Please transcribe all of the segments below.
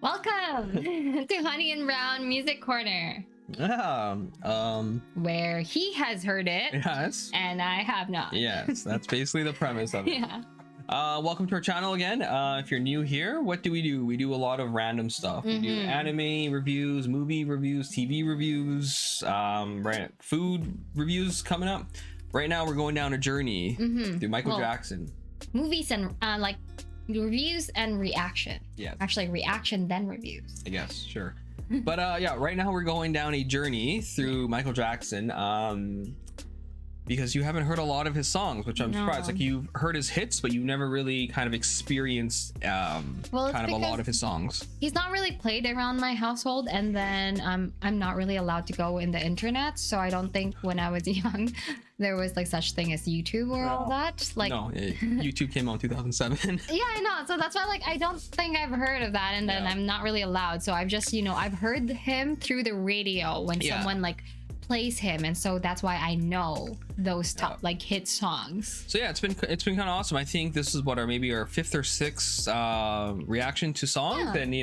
Welcome to Honey and Brown Music Corner. Where he has heard it. Yes. And I have not. Yes, that's basically the premise of it. Yeah. Welcome to our channel again. If you're new here, what do? We do a lot of random stuff. We do anime reviews, movie reviews, TV reviews, food reviews coming up. Right now, we're going down a journey through Michael Jackson. Movies and like reviews and reaction. Yeah. Actually, reaction then reviews. I guess, sure. But yeah, right now we're going down a journey through Michael Jackson. Because you haven't heard a lot of his songs, which I'm surprised. Like, you've heard his hits, but you've never really kind of experienced kind of a lot of his songs. He's not really played around my household, and then I'm not really allowed to go in the internet, so I don't think when I was young there was like such thing as YouTube or all that. Like, no, YouTube came out in 2007. Yeah, I know. So that's why, like, I don't think I've heard of that, and then I'm not really allowed. So I've just, I've heard him through the radio when someone like plays him, and so that's why I know those top like hit songs. So yeah, it's been kind of awesome. I think this is what maybe our fifth or sixth reaction to songs, and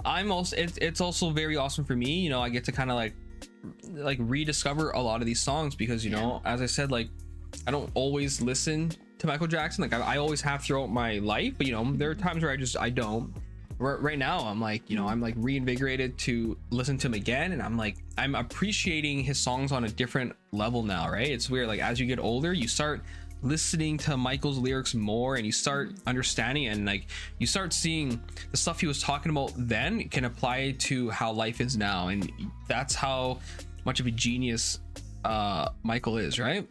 it's also very awesome for me. I get to kind of like rediscover a lot of these songs because as I said, like, I don't always listen to Michael Jackson. Like, I always have throughout my life, but there are times where I don't. Right now I'm like, I'm like reinvigorated to listen to him again, and I'm appreciating his songs on a different level now, right? It's weird, like, as you get older you start listening to Michael's lyrics more, and you start understanding, and like you start seeing the stuff he was talking about then can apply to how life is now, and that's how much of a genius Michael is, right?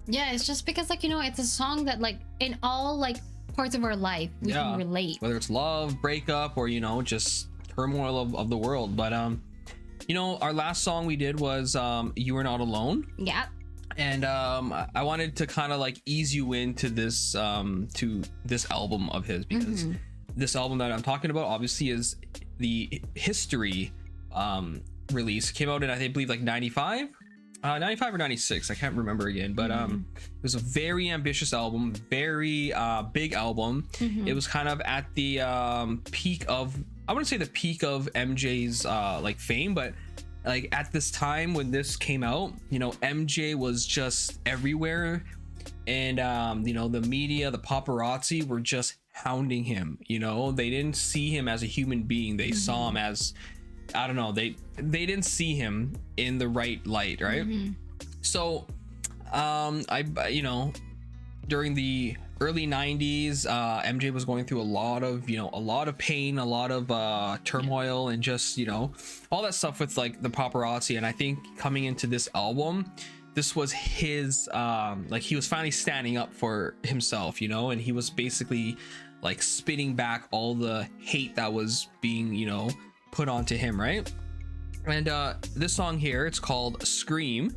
Yeah, it's just because, like, it's a song that, like, in all like parts of our life we can relate, whether it's love, breakup, or just turmoil of the world. But our last song we did was You Are Not Alone. Yeah. And I wanted to kind of like ease you into this album of his, because this album that I'm talking about obviously is the History release. It came out in, I believe, like 95 or 96, I can't remember again, but it was a very ambitious album, very big album. It was kind of at the peak of, I wouldn't say the peak of MJ's like fame, but like at this time when this came out, MJ was just everywhere, and the media, the paparazzi were just hounding him. They didn't see him as a human being, they saw him as, I don't know, they didn't see him in the right light, right? So during the early 90s, MJ was going through a lot of pain, a lot of turmoil, and just all that stuff with like the paparazzi. And I think coming into this album, this was his like, he was finally standing up for himself, and he was basically like spitting back all the hate that was being put onto him, right? And this song here, it's called Scream.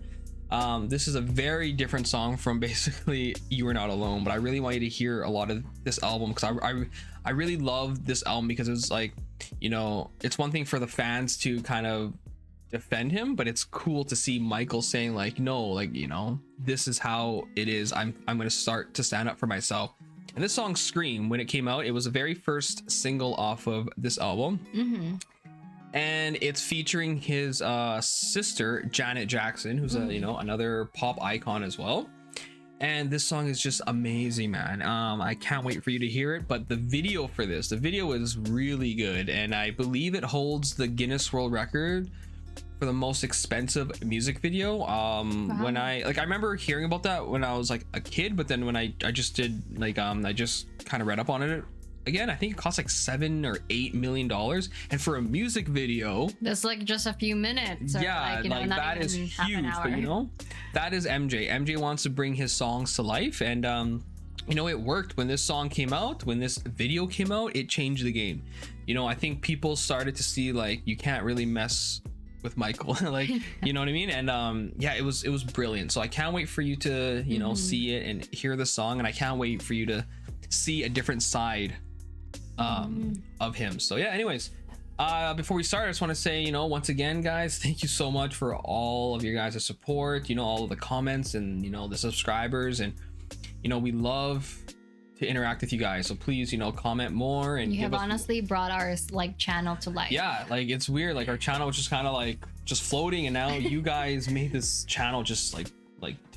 This is a very different song from basically You Are Not Alone, but I really want you to hear a lot of this album, because I really love this album, because it was like, it's one thing for the fans to kind of defend him, but it's cool to see Michael saying like, no, like, this is how it is. I'm gonna start to stand up for myself. And this song Scream, when it came out, it was the very first single off of this album. And it's featuring his sister Janet Jackson, who's another pop icon as well. And this song is just amazing, man. I can't wait for you to hear it. But the video for this, the video is really good, and I believe it holds the Guinness World Record for the most expensive music video. When I remember hearing about that when I was like a kid, but then when I just did like I just kind of read up on it again, I think it cost like $7 or $8 million, and for a music video that's like just a few minutes, or like that is huge. But that is MJ wants to bring his songs to life, and it worked. When this song came out, when this video came out, it changed the game. I think people started to see like, you can't really mess with Michael. Like, you know what I mean? And yeah, it was brilliant. So I can't wait for you to see it and hear the song, and I can't wait for you to see a different side of him. So yeah, anyways, before we start, I just want to say, once again, guys, thank you so much for all of your guys' support, all of the comments, and the subscribers, and we love to interact with you guys. So please, you know, comment more. And you have honestly brought our like channel to life. Yeah, like it's weird. Like our channel was just kind of like just floating, and now you guys made this channel just like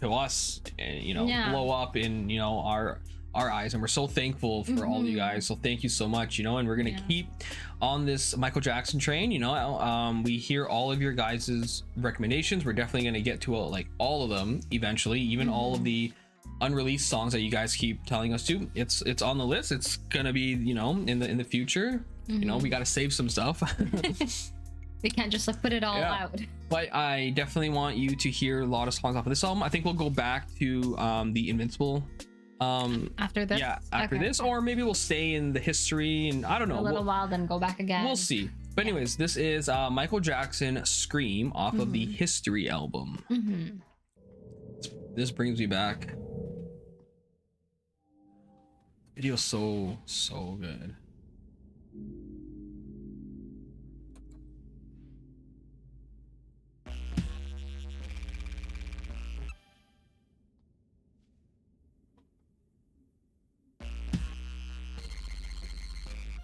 to us, and you know, blow up in, you know, our eyes, and we're so thankful for all of you guys. So thank you so much, you know, and we're gonna keep on this Michael Jackson train, you know. We hear all of your guys's recommendations. We're definitely gonna get to like all of them eventually, even all of the unreleased songs that you guys keep telling us to. It's on the list. It's gonna be, you know, in the future. You know, we got to save some stuff. We can't just like put it all out. But I definitely want you to hear a lot of songs off of this album. I think we'll go back to the Invincible after this. After this, or maybe we'll stay in the history, and I don't know, a little while, then go back again. We'll see. But anyways, this is Michael Jackson Scream off of the History album. This brings me back. Video's so good.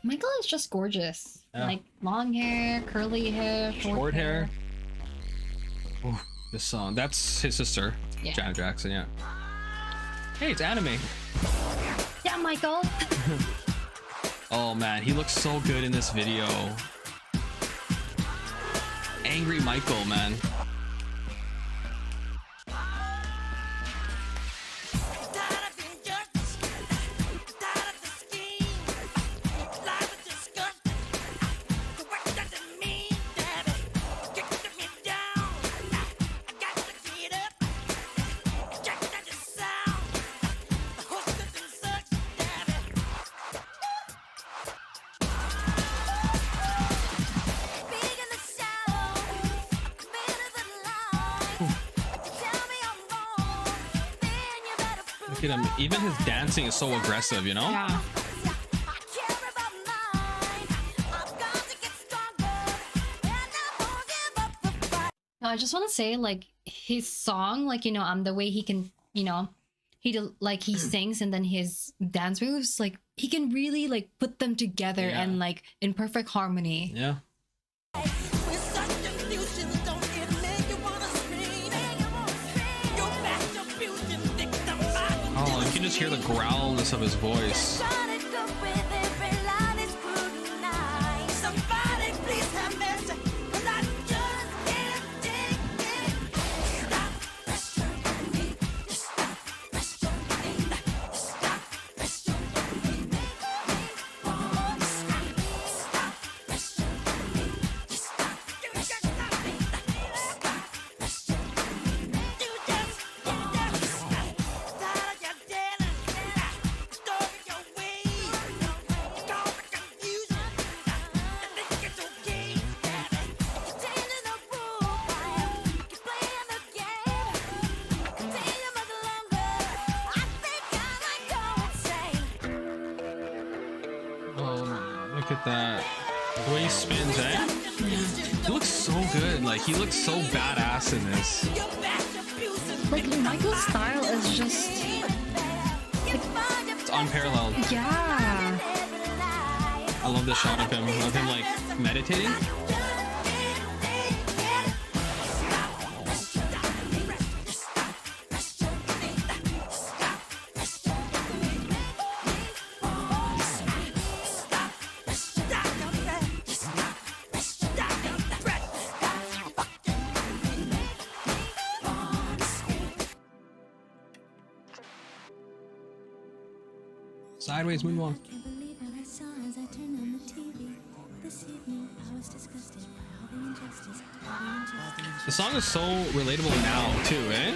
Michael is just gorgeous. Like long hair, curly hair, short hair. Ooh, this song, that's his sister, Janet Jackson. Hey, it's anime. Yeah, Michael. Oh man, he looks so good in this video. Angry Michael, man. Look at him. Even his dancing is so aggressive, you know? Yeah. No, I just want to say, like, his song, like, you know, the way he can, you know, he sings, and then his dance moves, like, he can really like put them together and like in perfect harmony. Yeah. Oh, you can just hear the growlness of his voice. Look at that. The way he spins, eh? He looks so good. Like, he looks so badass in this. Like, Michael's style is just... It's unparalleled. Yeah. I love this shot of him like meditating. Sideways moonwalk. The song is so relatable now too, eh?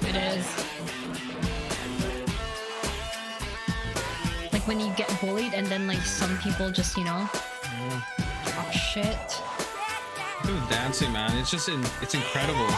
It is. Like when you get bullied and then like some people just, you know, oh shit. Look at the dancing, man. It's just it's incredible.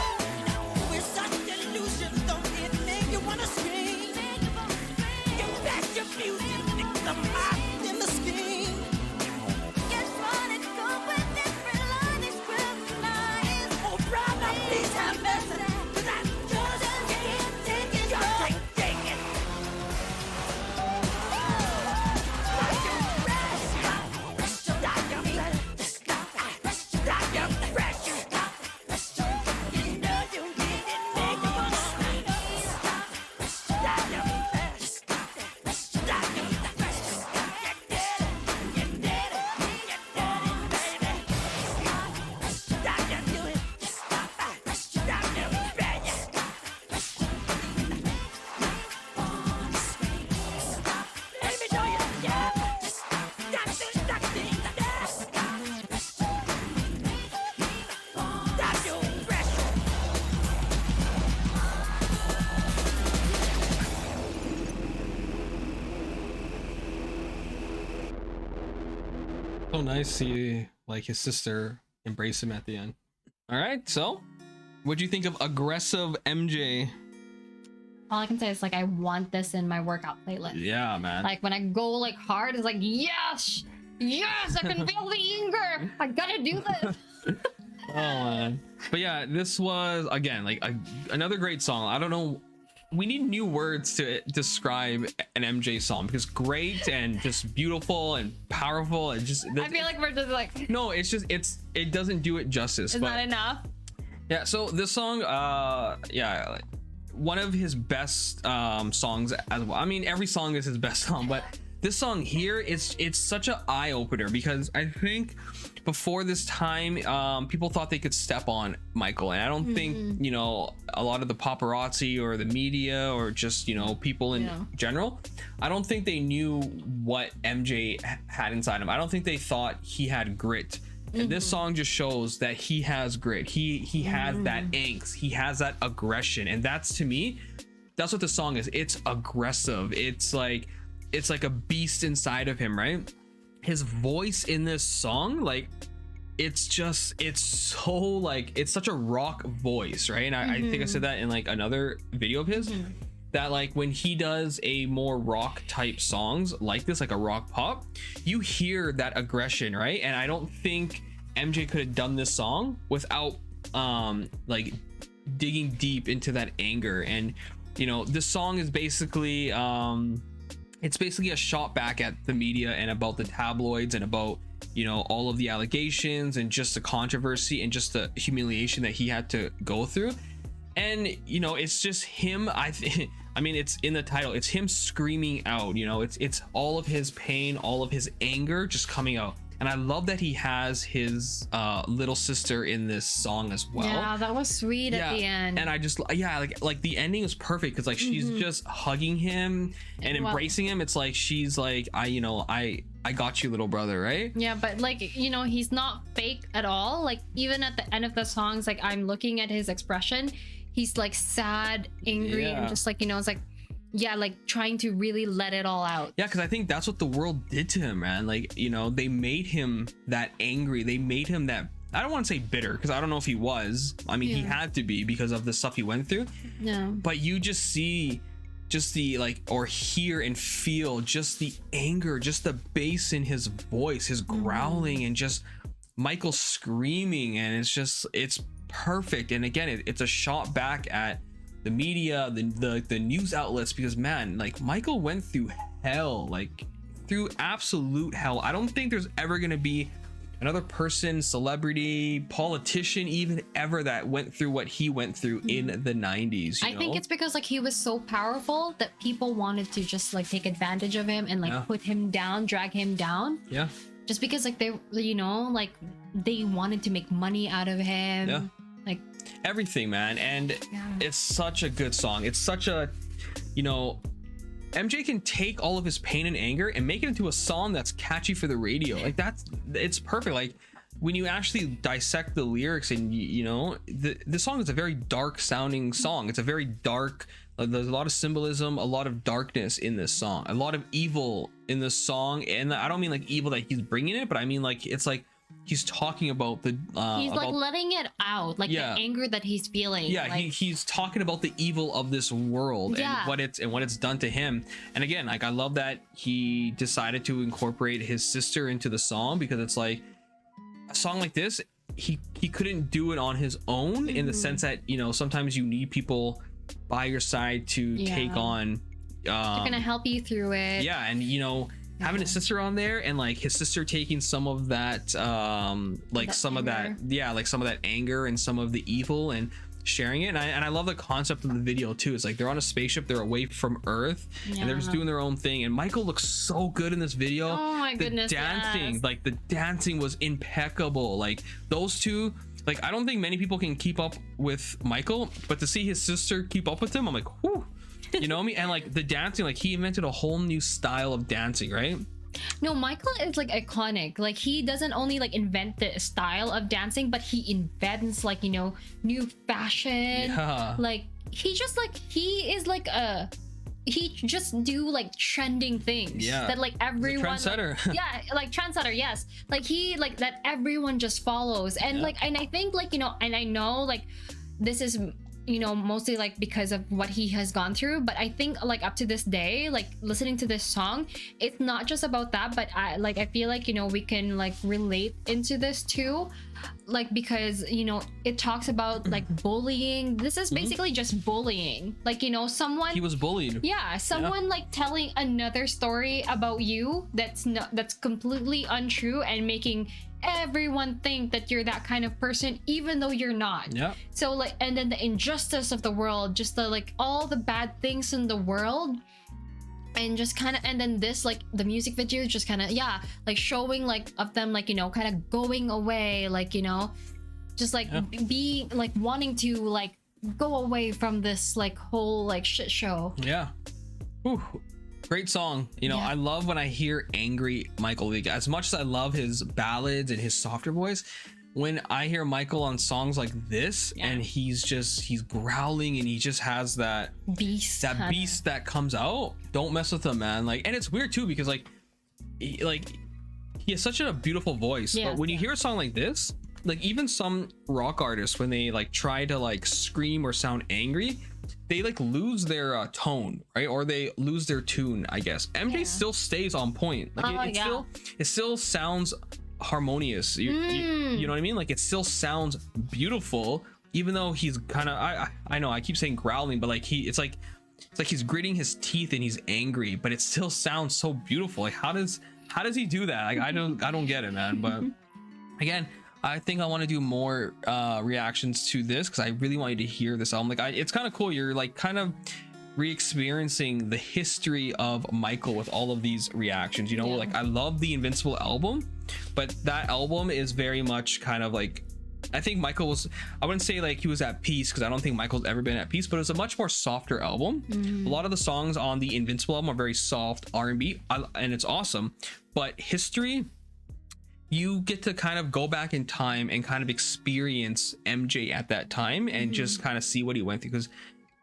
So nice to see like his sister embrace him at the end. All right, so what'd you think of aggressive MJ? All I can say is like I want this in my workout playlist. Yeah, man. Like when I go like hard, it's like yes, yes, I can feel the anger. I gotta do this. Oh man. But yeah, this was again like another great song. I don't know, we need new words to describe an MJ song, because great and just beautiful and powerful and just I feel like we're just like no, it's just it doesn't do it justice. Is that enough? Yeah, so this song yeah, like, one of his best songs as well. I mean, every song is his best song, but this song here, it's such an eye-opener, because I think before this time people thought they could step on Michael, and I don't think, you know, a lot of the paparazzi or the media or just, you know, people in general, I don't think they knew what MJ had inside him. I don't think they thought he had grit. And this song just shows that he has grit. He has that angst. He has that aggression. And that's, to me, that's what the song is. It's aggressive. It's like a beast inside of him, right? His voice in this song, like, it's so like, it's such a rock voice, right? And I think I said that in like another video of his, that like when he does a more rock type songs like this, like a rock pop, you hear that aggression, right? And I don't think MJ could have done this song without like digging deep into that anger. And you know, this song is basically it's basically a shot back at the media and about the tabloids and about, you know, all of the allegations and just the controversy and just the humiliation that he had to go through. And you know, it's just him. I mean, it's in the title, it's him screaming out, you know, it's all of his pain, all of his anger just coming out. And I love that he has his little sister in this song as well. Yeah, that was sweet at the end. And I just, yeah, like the ending was perfect, because like she's just hugging him and embracing him. It's like she's like, I got you, little brother, right? Yeah, but like, you know, he's not fake at all. Like even at the end of the songs, like I'm looking at his expression, he's like sad, angry, and just like, you know, it's like, yeah, like trying to really let it all out. Yeah, because I think that's what the world did to him, man. Like, you know, they made him that angry. They made him that, I don't want to say bitter, because I don't know if he was. I mean, he had to be because of the stuff he went through. No. But you just see just the like, or hear and feel just the anger, just the bass in his voice, his growling, and just Michael screaming. And it's perfect. And again, it's a shot back at the media, the news outlets, because man, like Michael went through hell, like through absolute hell. I don't think there's ever gonna be another person, celebrity, politician, even ever, that went through what he went through in the 90s. I think it's because like he was so powerful that people wanted to just like take advantage of him and like put him down, drag him down. Yeah. Just because like they, you know, like they wanted to make money out of him. Yeah. Like everything, man. And it's such a good song. It's such a, you know, MJ can take all of his pain and anger and make it into a song that's catchy for the radio. Like it's perfect. Like when you actually dissect the lyrics and you know, the song is a very dark sounding song. It's a very dark, there's a lot of symbolism, a lot of darkness in this song, a lot of evil in this song. And I don't mean like evil that he's bringing it, but I mean like, it's like he's talking about the he's like letting it out, like the anger that he's feeling. Yeah, like, he's talking about the evil of this world and what it's done to him. And again, like I love that he decided to incorporate his sister into the song, because it's like a song like this, he couldn't do it on his own, in the sense that, you know, sometimes you need people by your side to take on they're gonna help you through it. Yeah, and you know, having his sister on there, and like his sister taking some of that like that some anger. Of that like some of that anger and some of the evil and sharing it. And I love the concept of the video too. It's like they're on a spaceship, they're away from Earth, and they're just doing their own thing. And Michael looks so good in this video. Oh my goodness, dancing, like the dancing was impeccable. Like those two, like I don't think many people can keep up with Michael, but to see his sister keep up with him, I'm like, whoo. You know what I mean? And like the dancing, like he invented a whole new style of dancing, right? No, Michael is like iconic. Like he doesn't only like invent the style of dancing, but he invents like, you know, new fashion. Like he just like, he is like a he just do like trending things that like everyone trendsetter. like, yeah, like trendsetter, yes, like he like that everyone just follows. And like, and I think like, you know, and I know like this is, you know, mostly like because of what he has gone through, but I think like up to this day, like listening to this song, it's not just about that, but I feel like, you know, we can like relate into this too, like because, you know, it talks about like bullying. This is basically just bullying, like, you know, someone, he was bullied, someone like telling another story about you that's completely untrue and making everyone think that you're that kind of person even though you're not. So like, and then the injustice of the world, just the like all the bad things in the world, and just kind of, and then this like the music video just kind of like showing like of them like, you know, kind of going away, like, you know, just like be like wanting to like go away from this like whole like shit show. Ooh, great song. You know, I love when I hear angry Michael. Like, as much as I love his ballads and his softer voice, when I hear Michael on songs like this and he's growling and he just has that beast that comes out, don't mess with him, man. Like, and it's weird too because like he has such a beautiful voice, but when you hear a song like this, like even some rock artists, when they like try to like scream or sound angry, they like lose their tone, right? Or they lose their tune, I guess. MJ still stays on point. Like it still sounds harmonious. You know what I mean? Like it still sounds beautiful, even though he's kind of, I know I keep saying growling, but like it's like he's gritting his teeth and he's angry, but it still sounds so beautiful. Like how does he do that? Like I don't get it, man. But again, I think I want to do more reactions to this because I really want you to hear this album. Like it's kind of cool. You're like kind of re-experiencing the history of Michael with all of these reactions. You know, like I love the Invincible album, but that album is very much kind of like, I think Michael was, I wouldn't say like he was at peace because I don't think Michael's ever been at peace, but it's a much more softer album. A lot of the songs on the Invincible album are very soft R&B, and it's awesome. But History, you get to kind of go back in time and kind of experience MJ at that time and just kind of see what he went through, because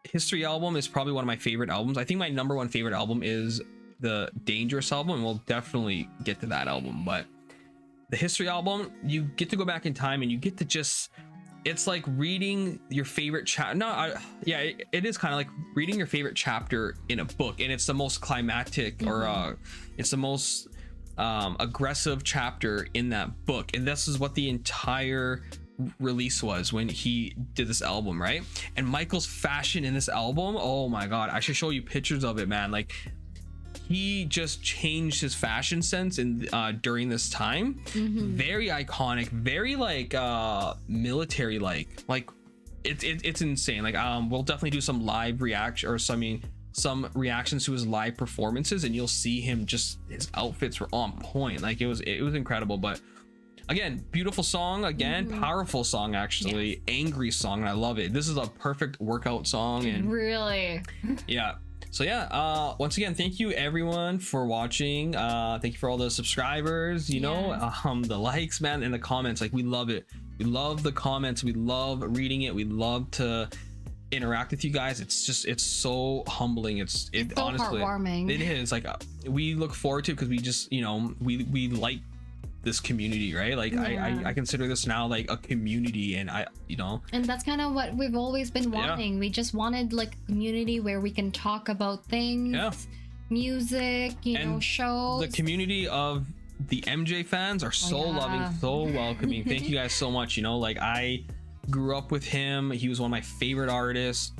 History album is probably one of my favorite albums. I think my number one favorite album is the Dangerous album, and we'll definitely get to that album. But the History album, you get to go back in time and you get to just, it's like reading your favorite it is kind of like reading your favorite chapter in a book, and it's the most climactic or it's the most aggressive chapter in that book. And this is what the entire release was when he did this album, right? And Michael's fashion in this album, oh my god, I should show you pictures of it, man. Like he just changed his fashion sense in during this time. Very iconic, very like military like it's insane. Like we'll definitely do some live reaction or some reactions to his live performances, and you'll see him, just his outfits were on point. Like it was incredible. But again, beautiful song, again, powerful song, actually, angry song, and I love it. This is a perfect workout song, and really so once again, thank you everyone for watching. Thank you for all the subscribers, you know, the likes, man, and the comments. Like we love it. We love the comments, we love reading it, we love to interact with you guys. It's so humbling. It's so honestly heartwarming. It is like we look forward to it because we just, you know, we like this community, right? Like I consider this now like a community, and and that's kind of what we've always been wanting. We just wanted like a community where we can talk about things, music, you know, shows. The community of the MJ fans are so loving, so welcoming. Thank you guys so much. You know, like I grew up with him. He was one of my favorite artists.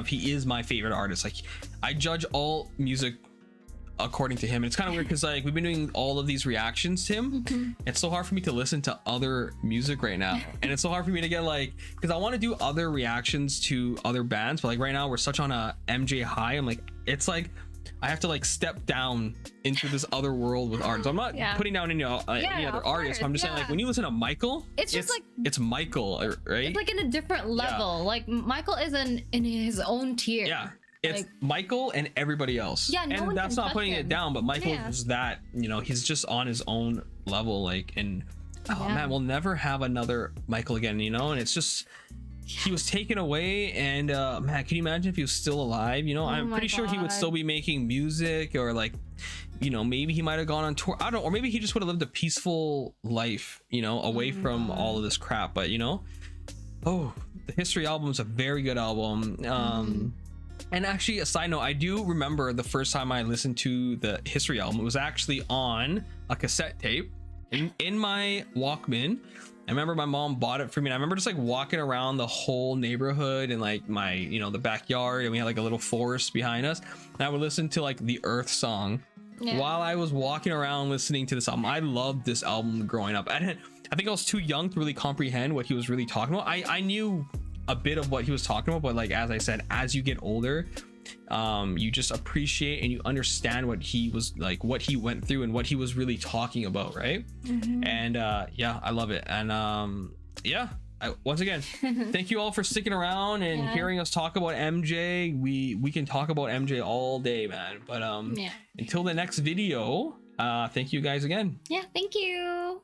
He is my favorite artist. Like I judge all music according to him, and it's kind of weird because like we've been doing all of these reactions to him. It's so hard for me to listen to other music right now, and it's so hard for me to get like, because I want to do other reactions to other bands, but like right now we're such on a MJ high. I'm like, it's like I have to like step down into this other world with art. So I'm not putting down any other artists. I'm just saying, like, when you listen to Michael, it's just like it's Michael, right? It's like in a different level. Like Michael is in his own tier. It's like Michael and everybody else. And that's not putting it down, but Michael is that, you know, he's just on his own level. Like, and man, we'll never have another Michael again, you know. And it's just he was taken away, and man, can you imagine if he was still alive? You know, I'm my pretty sure he would God. still be making music, or like, you know, maybe he might have gone on tour. I don't, or maybe he just would have lived a peaceful life, you know, away from all of this crap. But you know, oh, the History album is a very good album. And actually, a side note, I do remember the first time I listened to the History album. It was actually on a cassette tape in my Walkman. I remember my mom bought it for me, and I remember just like walking around the whole neighborhood and like my, you know, the backyard, and we had like a little forest behind us, and I would listen to like the Earth song while I was walking around listening to this album. I loved this album growing up. I think I was too young to really comprehend what he was really talking about. I knew a bit of what he was talking about, but like, as I said, as you get older, you just appreciate and you understand what he was like, what he went through, and what he was really talking about, right? And yeah, I love it. And yeah, once again, thank you all for sticking around and hearing us talk about MJ. We can talk about MJ all day, man. But until the next video, thank you guys again. Yeah, thank you.